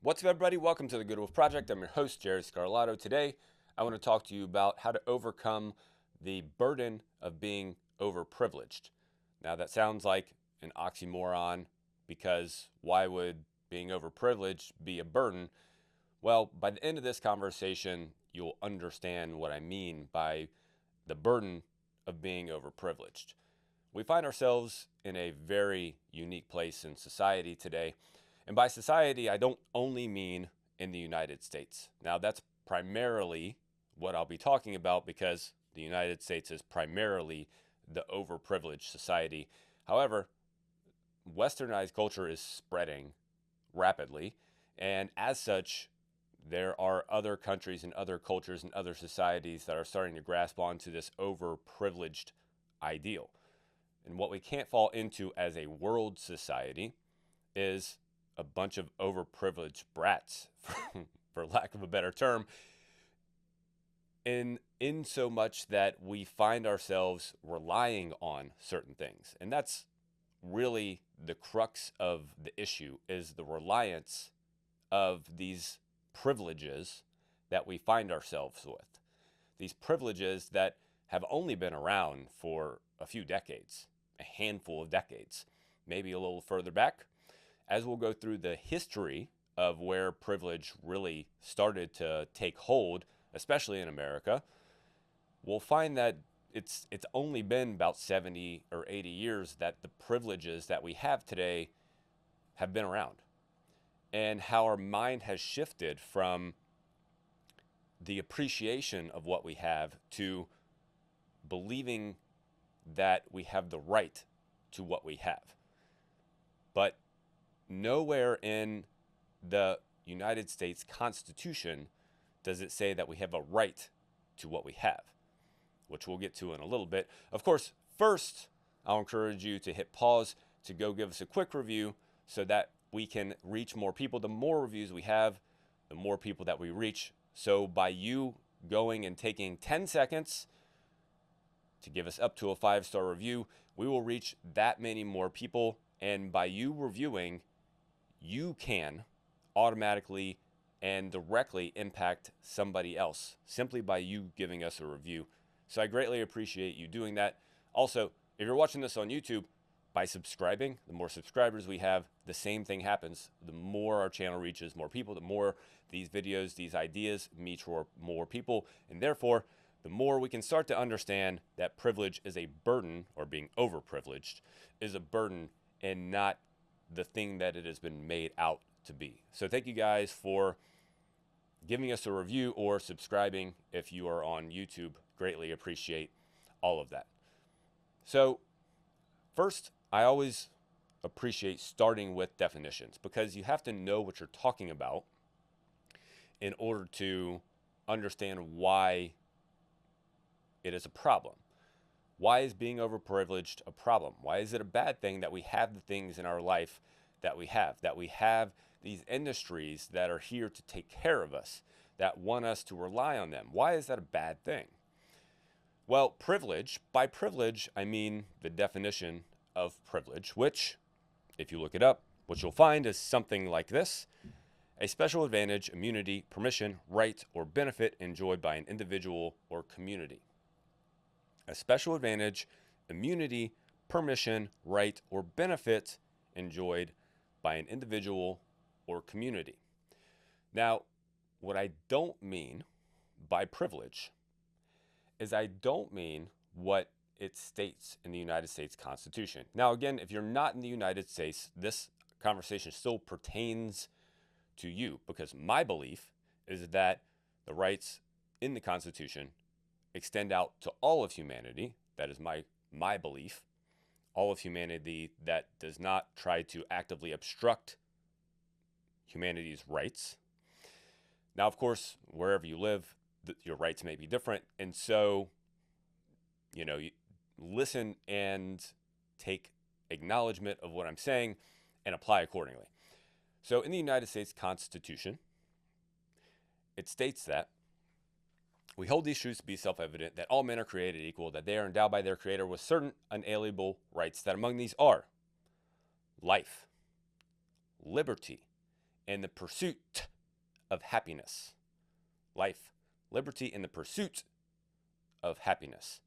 What's up, everybody? Welcome to the Good Wolf Project. I'm your host, Jerry Scarlato. Today, I want to talk to you about how to overcome the burden of being overprivileged. Now, that sounds like an oxymoron because why would being overprivileged be a burden? Well, by the end of this conversation, you'll understand what I mean by the burden of being overprivileged. We find ourselves in a very unique place in society today. And by society, I don't only mean in the United States. Now, that's primarily what I'll be talking about because the United States is primarily the overprivileged society. However, westernized culture is spreading rapidly, and as such, there are other countries and other cultures and other societies that are starting to grasp onto this overprivileged ideal. And what we can't fall into as a world society is a bunch of overprivileged brats, for lack of a better term, in so much that we find ourselves relying on certain things. And that's really the crux of the issue, is the reliance of these privileges that we find ourselves with. These privileges that have only been around for a few decades, a handful of decades, maybe a little further back. As we'll go through the history of where privilege really started to take hold, especially in America, we'll find that it's only been about 70 or 80 years that the privileges that we have today have been around. And how our mind has shifted from the appreciation of what we have to believing that we have the right to what we have. But nowhere in the United States Constitution does it say that we have a right to what we have, which we'll get to in a little bit. Of course, first, I'll encourage you to hit pause to go give us a quick review so that we can reach more people. The more reviews we have, the more people that we reach. So by you going and taking 10 seconds to give us up to a 5-star review, we will reach that many more people. And by you reviewing, you can automatically and directly impact somebody else simply by you giving us a review. So I greatly appreciate you doing that. Also, if you're watching this on YouTube, by subscribing, the more subscribers we have, the same thing happens. The more our channel reaches more people, the more these videos, these ideas reach more people, and therefore, the more we can start to understand that privilege is a burden, or being overprivileged is a burden and not the thing that it has been made out to be. So thank you guys for giving us a review or subscribing if you are on YouTube. Greatly appreciate all of that. So first, I always appreciate starting with definitions because you have to know what you're talking about in order to understand why it is a problem. Why is being overprivileged a problem? Why is it a bad thing that we have the things in our life that we have these industries that are here to take care of us, that want us to rely on them? Why is that a bad thing? Well, privilege, by privilege, I mean the definition of privilege, which, if you look it up, what you'll find is something like this: a special advantage, immunity, permission, right, or benefit enjoyed by an individual or community. A special advantage, immunity, permission, right, or benefit enjoyed by an individual or community. Now, what I don't mean by privilege is I don't mean what it states in the United States Constitution. Now, again, if you're not in the United States, this conversation still pertains to you because my belief is that the rights in the Constitution extend out to all of humanity. That is my belief. All of humanity that does not try to actively obstruct humanity's rights. Now, of course, wherever you live, your rights may be different. And so, you listen and take acknowledgement of what I'm saying and apply accordingly. So in the United States Constitution, it states that we hold these truths to be self-evident, that all men are created equal, that they are endowed by their Creator with certain unalienable rights, that among these are life, liberty, and the pursuit of happiness. Life, liberty, and the pursuit of happiness.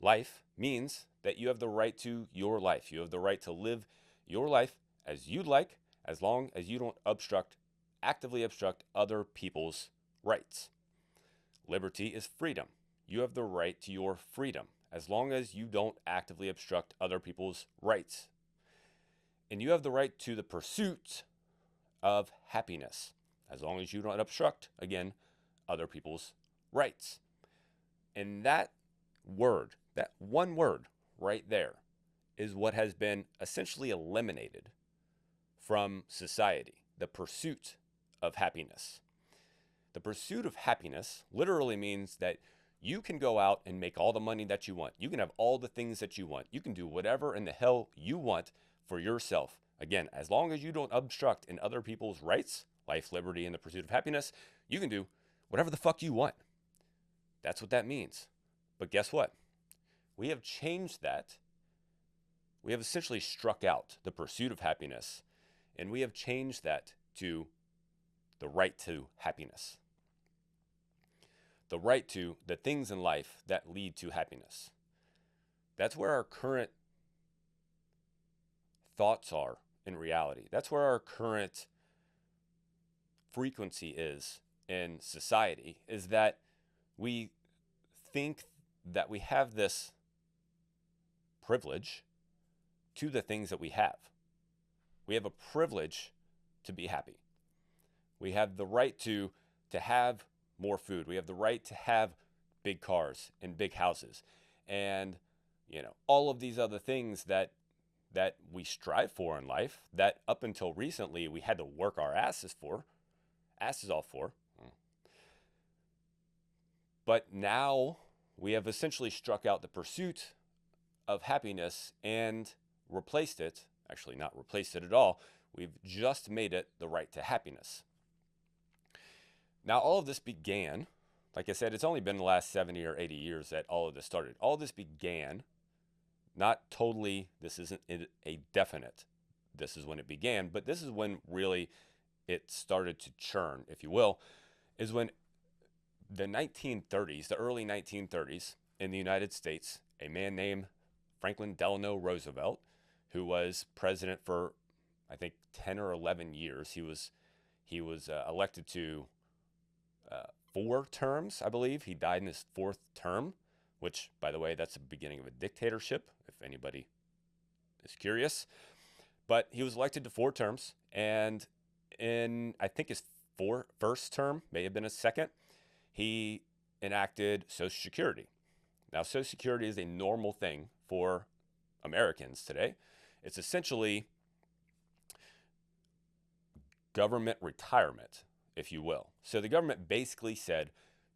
Life means that you have the right to your life. You have the right to live your life as you'd like, as long as you don't actively obstruct other people's rights. Liberty is freedom. You have the right to your freedom, as long as you don't actively obstruct other people's rights. And you have the right to the pursuit of happiness, as long as you don't obstruct, again, other people's rights. And that word, that one word right there, is what has been essentially eliminated from society: the pursuit of happiness. The pursuit of happiness literally means that you can go out and make all the money that you want. You can have all the things that you want. You can do whatever in the hell you want for yourself. Again, as long as you don't obstruct in other people's rights, life, liberty, and the pursuit of happiness, you can do whatever the fuck you want. That's what that means. But guess what? We have changed that. We have essentially struck out the pursuit of happiness, and we have changed that to the right to happiness. The right to the things in life that lead to happiness. That's where our current thoughts are in reality. That's where our current frequency is in society, is that we think that we have this privilege to the things that we have. We have a privilege to be happy. We have the right to have more food. We have the right to have big cars and big houses, and all of these other things that we strive for in life, that up until recently we had to work our asses off for. But now we have essentially struck out the pursuit of happiness and replaced it, actually not replaced it at all, we've just made it the right to happiness. Now, all of this began, like I said, it's only been the last 70 or 80 years that all of this started. All of this began, not totally, this isn't a definite, this is when it began, but this is when really it started to churn, if you will, is when the 1930s, the early 1930s in the United States, a man named Franklin Delano Roosevelt, who was president for, I think, 10 or 11 years. He was elected to 4 terms, I believe. He died in his 4th term, which, by the way, that's the beginning of a dictatorship, if anybody is curious. But he was elected to 4 terms, and in, I think, his first term, may have been his second, he enacted Social Security. Now, Social Security is a normal thing for Americans today. It's essentially government retirement, if you will. So the government basically said,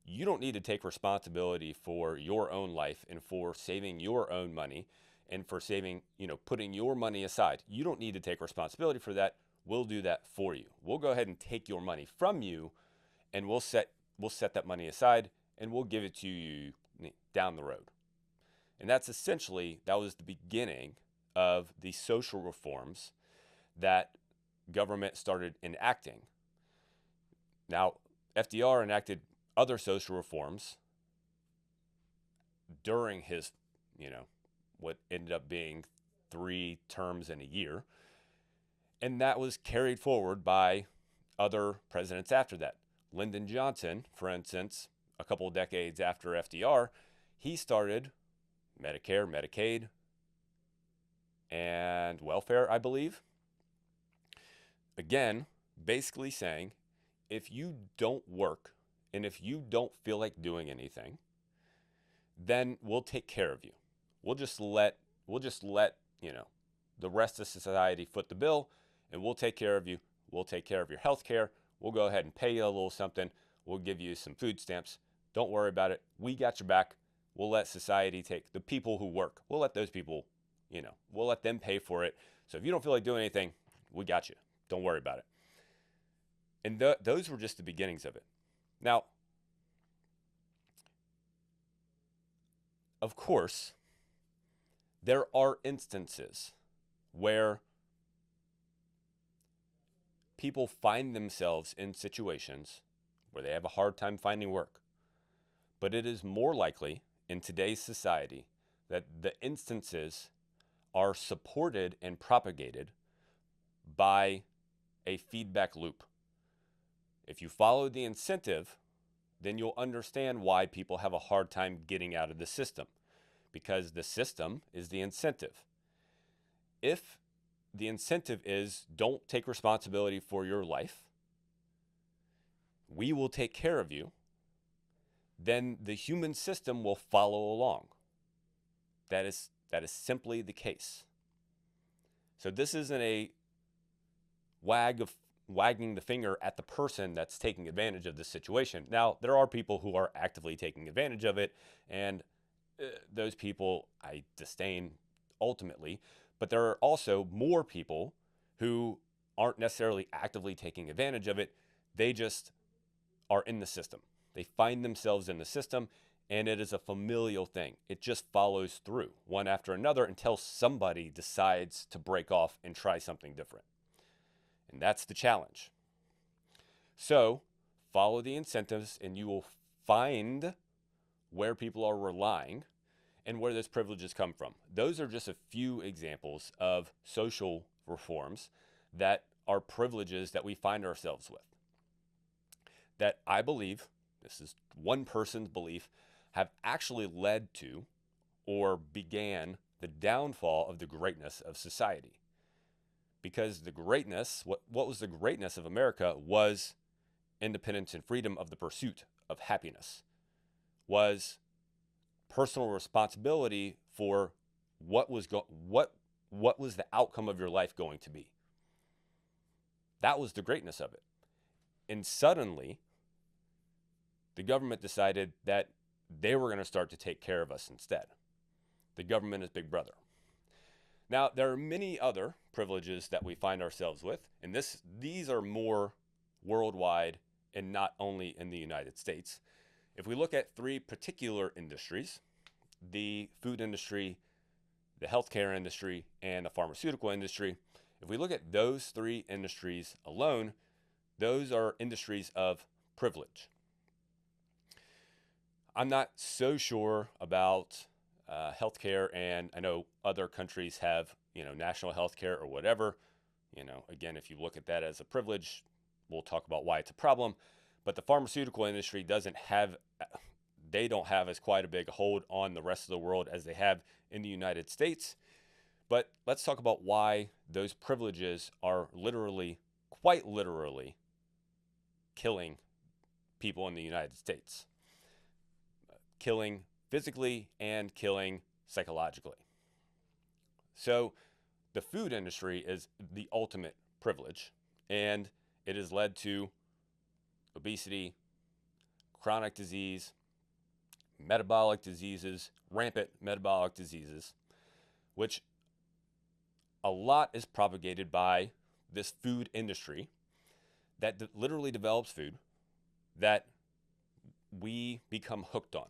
you don't need to take responsibility for your own life and for saving your own money and for saving, putting your money aside. You don't need to take responsibility for that. We'll do that for you. We'll go ahead and take your money from you, and we'll set that money aside, and we'll give it to you down the road. And that was the beginning of the social reforms that government started enacting. Now, FDR enacted other social reforms during his, what ended up being 3 terms in a year. And that was carried forward by other presidents after that. Lyndon Johnson, for instance, a couple of decades after FDR, he started Medicare, Medicaid, and welfare, I believe. Again, basically saying, if you don't work and if you don't feel like doing anything, then we'll take care of you. We'll just let the rest of society foot the bill, and we'll take care of you. We'll take care of your health care. We'll go ahead and pay you a little something. We'll give you some food stamps. Don't worry about it. We got your back. We'll let society take the people who work. We'll let those people, we'll let them pay for it. So if you don't feel like doing anything, we got you. Don't worry about it. And those were just the beginnings of it. Now, of course, there are instances where people find themselves in situations where they have a hard time finding work. But it is more likely in today's society that the instances are supported and propagated by a feedback loop. If you follow the incentive, then you'll understand why people have a hard time getting out of the system, because the system is the incentive. If the incentive is don't take responsibility for your life, we will take care of you, then the human system will follow along. That is simply the case. So this isn't a wagging the finger at the person that's taking advantage of the situation. Now, there are people who are actively taking advantage of it, and those people I disdain ultimately, but there are also more people who aren't necessarily actively taking advantage of it. They just are in the system. They find themselves in the system, and it is a familial thing. It just follows through one after another until somebody decides to break off and try something different. And that's the challenge. So follow the incentives, and you will find where people are relying and where those privileges come from. Those are just a few examples of social reforms that are privileges that we find ourselves with, that I believe, this is one person's belief, have actually led to or began the downfall of the greatness of society. Because the greatness, what was the greatness of America was independence and freedom of the pursuit of happiness, was personal responsibility for what was the outcome of your life going to be. That was the greatness of it. And suddenly, the government decided that they were going to start to take care of us instead. The government is Big Brother. Now, there are many other privileges that we find ourselves with, and these are more worldwide and not only in the United States. If we look at three particular industries, the food industry, the healthcare industry, and the pharmaceutical industry, if we look at those three industries alone, those are industries of privilege. I'm not so sure about healthcare, and I know other countries have, national healthcare or whatever. Again, if you look at that as a privilege, we'll talk about why it's a problem. But the pharmaceutical industry they don't have as quite a big hold on the rest of the world as they have in the United States. But let's talk about why those privileges are quite literally, killing people in the United States. Killing physically and killing psychologically. So the food industry is the ultimate privilege, and it has led to obesity, chronic disease, metabolic diseases, rampant metabolic diseases, which a lot is propagated by this food industry that literally develops food that we become hooked on.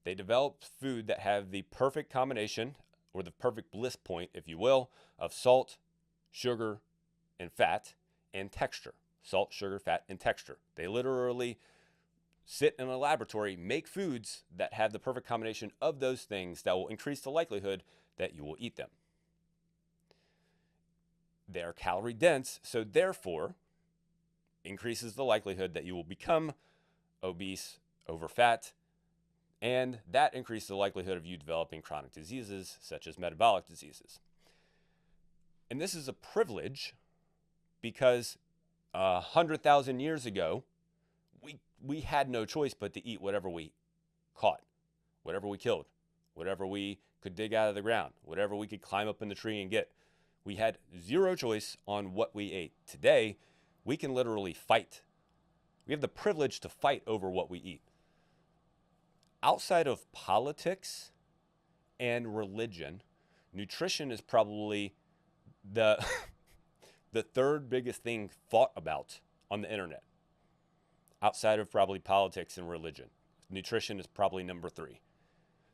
They develop food that have the perfect combination, or the perfect bliss point, if you will, of salt, sugar, and fat, and texture. Salt, sugar, fat, and texture. They literally sit in a laboratory, make foods that have the perfect combination of those things that will increase the likelihood that you will eat them. They're calorie dense, so therefore increases the likelihood that you will become obese, over fat, and that increases the likelihood of you developing chronic diseases such as metabolic diseases. And this is a privilege because 100,000 years ago, we had no choice but to eat whatever we caught, whatever we killed, whatever we could dig out of the ground, whatever we could climb up in the tree and get. We had zero choice on what we ate. Today, we can literally fight. We have the privilege to fight over what we eat. Outside of politics and religion, nutrition is probably the third biggest thing thought about on the internet. Outside of probably politics and religion, nutrition is probably number 3.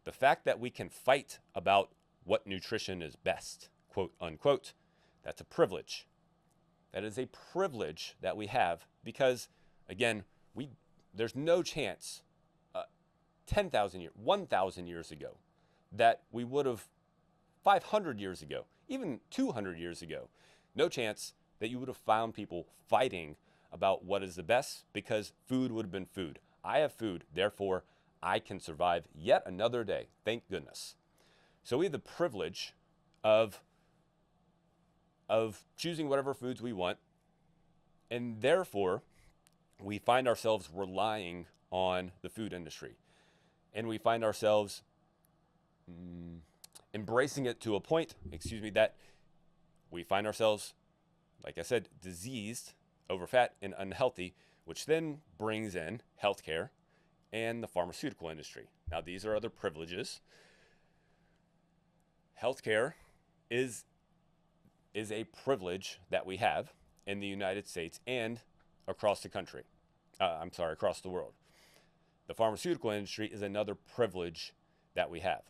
The fact that we can fight about what nutrition is best, quote unquote, that's a privilege. That is a privilege that we have because, again, we there's no chance 10,000 years, 1,000 years ago that we would have 500 years ago, even 200 years ago, no chance that you would have found people fighting about what is the best because food would have been food. I have food, therefore I can survive yet another day. Thank goodness. So we have the privilege of choosing whatever foods we want, and therefore we find ourselves relying on the food industry. And we find ourselves embracing it to a point, that we find ourselves, like I said, diseased, overfat, and unhealthy, which then brings in healthcare and the pharmaceutical industry. Now, these are other privileges. Healthcare is a privilege that we have in the United States and across the country. Across the world. The pharmaceutical industry is another privilege that we have.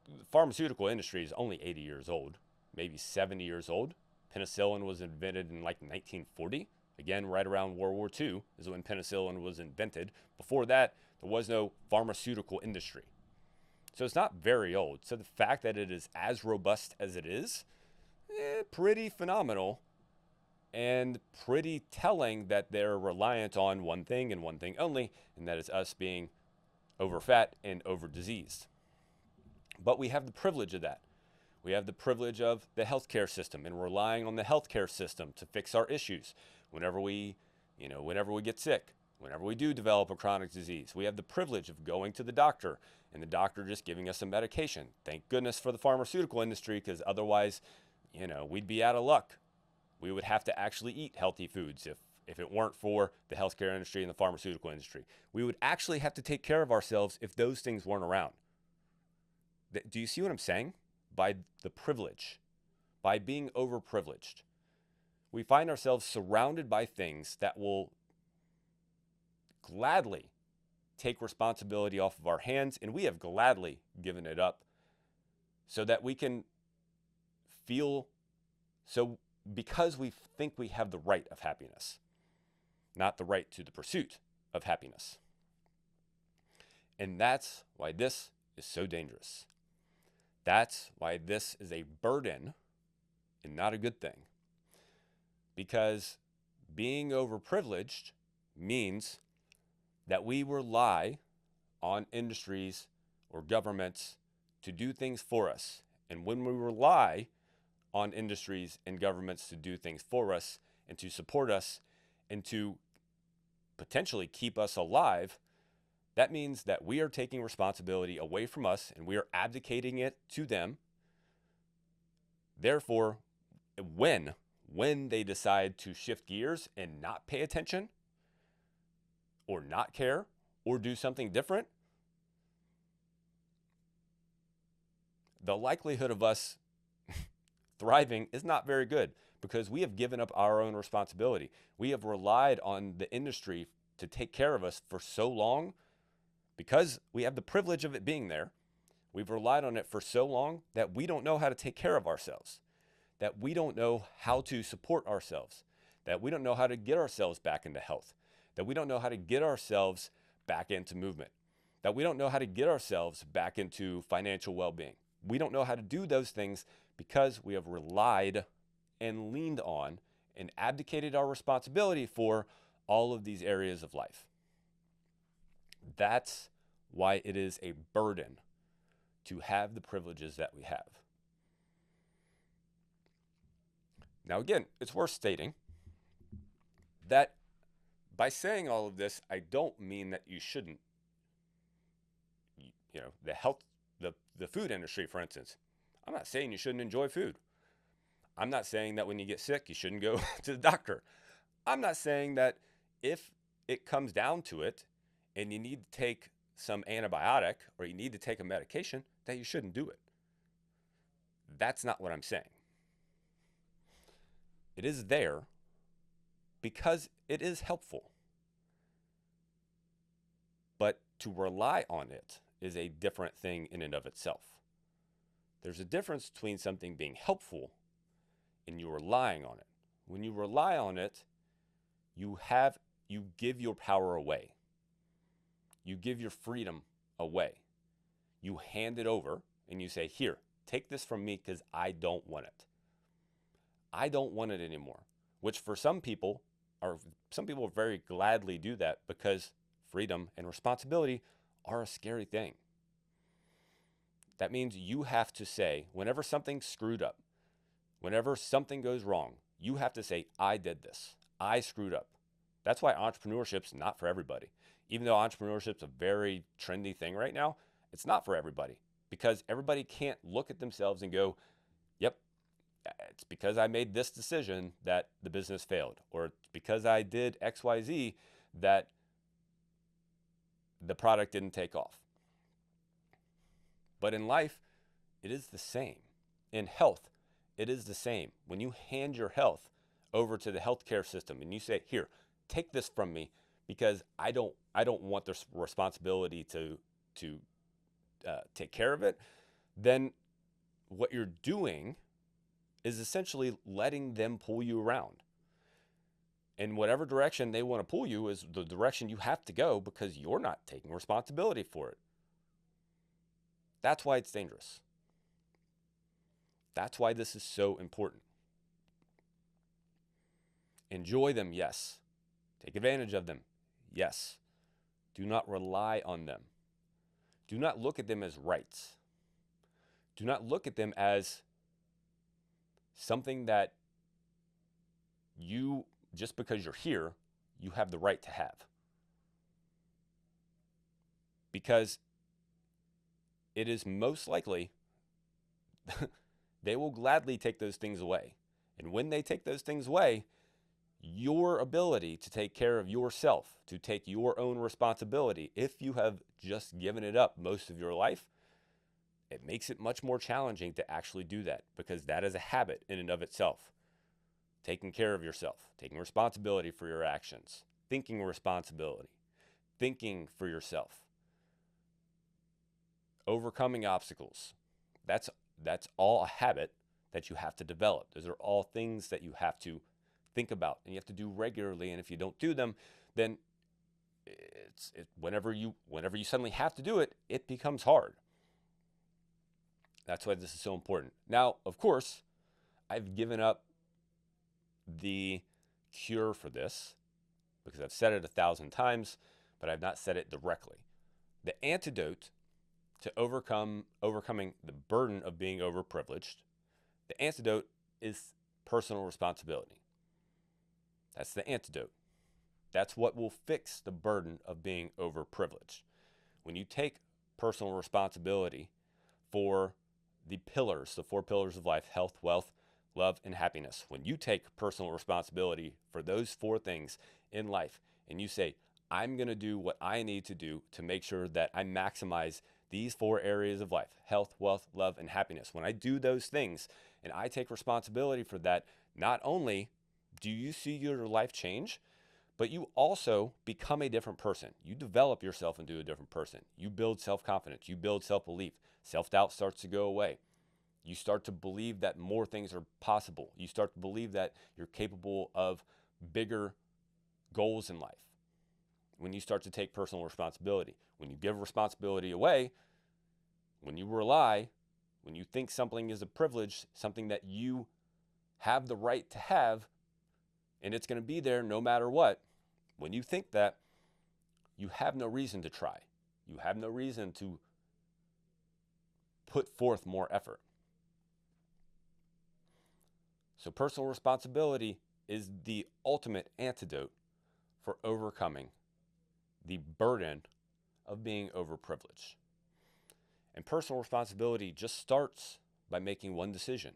The pharmaceutical industry is only 80 years old, maybe 70 years old. Penicillin was invented in like 1940. Again, right around World War II is when penicillin was invented. Before that, there was no pharmaceutical industry. So it's not very old. So the fact that it is as robust as it is, pretty phenomenal and pretty telling that they're reliant on one thing and one thing only, and that is us being overfat and over-diseased. But we have the privilege of that. We have the privilege of the healthcare system and relying on the healthcare system to fix our issues. Whenever we get sick, whenever we do develop a chronic disease, we have the privilege of going to the doctor and the doctor just giving us some medication. Thank goodness for the pharmaceutical industry, because otherwise, we'd be out of luck. We would have to actually eat healthy foods if it weren't for the healthcare industry and the pharmaceutical industry. We would actually have to take care of ourselves if those things weren't around. Do you see what I'm saying? By the privilege, by being overprivileged, we find ourselves surrounded by things that will gladly take responsibility off of our hands, and we have gladly given it up so that we can feel so, because we think we have the right of happiness, not the right to the pursuit of happiness. And that's why this is so dangerous. That's why this is a burden and not a good thing. Because being overprivileged means that we rely on industries or governments to do things for us. And when we rely on industries and governments to do things for us and to support us and to potentially keep us alive, that means that we are taking responsibility away from us and we are abdicating it to them. Therefore, when they decide to shift gears and not pay attention or not care or do something different, the likelihood of us thriving is not very good, because we have given up our own responsibility. We have relied on the industry to take care of us for so long because we have the privilege of it being there. We've relied on it for so long that we don't know how to take care of ourselves, that we don't know how to support ourselves, that we don't know how to get ourselves back into health, that we don't know how to get ourselves back into movement, that we don't know how to get ourselves back into financial well-being. We don't know how to do those things because we have relied and leaned on and abdicated our responsibility for all of these areas of life. That's why it is a burden to have the privileges that we have. Now, again, it's worth stating that by saying all of this, I don't mean that you shouldn't, the food industry, for instance. I'm not saying you shouldn't enjoy food. I'm not saying that when you get sick, you shouldn't go to the doctor. I'm not saying that if it comes down to it and you need to take some antibiotic or you need to take a medication, that you shouldn't do it. That's not what I'm saying. It is there because it is helpful. But to rely on it is a different thing in and of itself. There's a difference between something being helpful and you relying on it. When you rely on it, you give your power away. You give your freedom away. You hand it over and you say, here, take this from me because I don't want it. I don't want it anymore, which for some people very gladly do that because freedom and responsibility are a scary thing. That means you have to say, whenever something's screwed up, whenever something goes wrong, you have to say, I did this. I screwed up. That's why entrepreneurship's not for everybody. Even though entrepreneurship's a very trendy thing right now, it's not for everybody because everybody can't look at themselves and go, yep, it's because I made this decision that the business failed, or it's because I did XYZ that the product didn't take off. But in life, it is the same. In health, it is the same. When you hand your health over to the healthcare system and you say, here, take this from me because I don't want this responsibility to take care of it, then what you're doing is essentially letting them pull you around. In whatever direction they want to pull you is the direction you have to go because you're not taking responsibility for it. That's why it's dangerous. That's why this is so important. Enjoy them, yes. Take advantage of them, yes. Do not rely on them. Do not look at them as rights. Do not look at them as something that you, just because you're here, you have the right to have. Because it is most likely they will gladly take those things away. And when they take those things away, your ability to take care of yourself, to take your own responsibility, if you have just given it up most of your life, it makes it much more challenging to actually do that because that is a habit in and of itself. Taking care of yourself, taking responsibility for your actions, thinking responsibility, thinking for yourself, overcoming obstacles. That's all a habit that you have to develop. Those are all things that you have to think about and you have to do regularly. And if you don't do them, then whenever you suddenly have to do it, it becomes hard. That's why this is so important. Now, of course, I've given up the cure for this because I've said it 1,000 times, but I've not said it directly. The antidote to overcoming the burden of being overprivileged, the antidote is personal responsibility. That's the antidote. That's what will fix the burden of being overprivileged. When you take personal responsibility for the 4 pillars of life, health, wealth, love, and happiness. When you take personal responsibility for those 4 things in life and you say, I'm going to do what I need to do to make sure that I maximize these 4 areas of life, health, wealth, love, and happiness. When I do those things and I take responsibility for that, not only do you see your life change, but you also become a different person. You develop yourself into a different person. You build self-confidence. You build self-belief. Self-doubt starts to go away. You start to believe that more things are possible. You start to believe that you're capable of bigger goals in life. When you start to take personal responsibility, when you give responsibility away, when you rely, when you think something is a privilege, something that you have the right to have, and it's going to be there no matter what, when you think that, you have no reason to try. You have no reason to put forth more effort. So personal responsibility is the ultimate antidote for overcoming the burden of being overprivileged. And personal responsibility just starts by making one decision.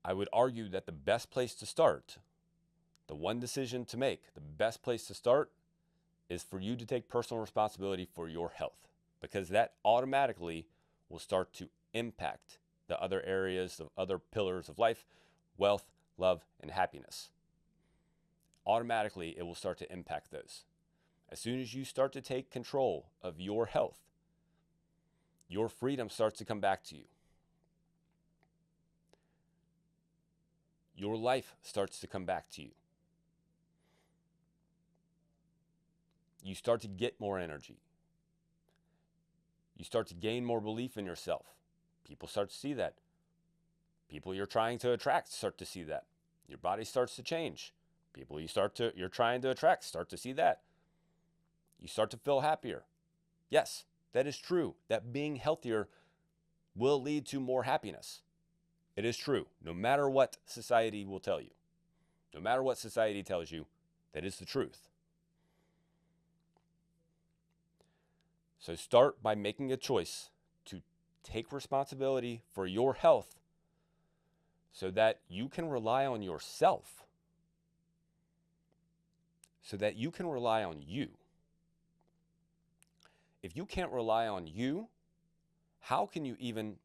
I would argue that the best place to start, the one decision to make, the best place to start is for you to take personal responsibility for your health, because that automatically will start to impact the other areas, the other pillars of life, wealth, love, and happiness. Automatically, it will start to impact those. As soon as you start to take control of your health, your freedom starts to come back to you. your life starts to come back to you. You start to get more energy. You start to gain more belief in yourself. People start to see that. People you're trying to attract start to see that. Your body starts to change. People you're trying to attract start to see that. You start to feel happier. Yes, that is true. That being healthier will lead to more happiness. It is true, no matter what society will tell you. No matter what society tells you, that is the truth. So start by making a choice to take responsibility for your health so that you can rely on yourself, so that you can rely on you. If you can't rely on you, how can you even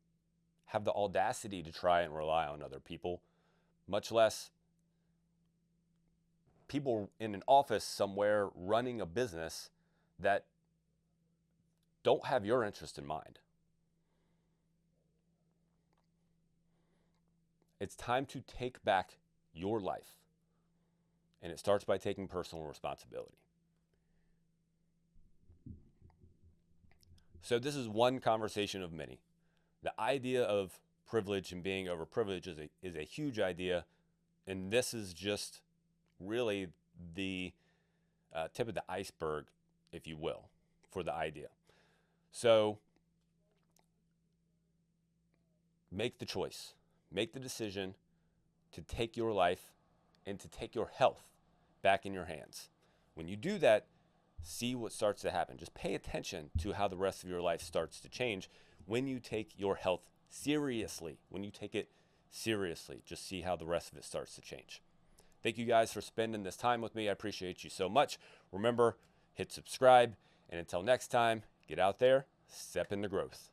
have the audacity to try and rely on other people, much less people in an office somewhere running a business that don't have your interest in mind? It's time to take back your life, and it starts by taking personal responsibility. So this is one conversation of many. The idea of privilege and being overprivileged is a huge idea, and this is just really the tip of the iceberg, if you will, for the idea. So make the choice, make the decision to take your life and to take your health back in your hands. When you do that, see what starts to happen. Just pay attention to how the rest of your life starts to change when you take your health seriously. When you take it seriously, just see how the rest of it starts to change. Thank you guys for spending this time with me. I appreciate you so much. Remember, hit subscribe, and until next time, get out there, step into growth.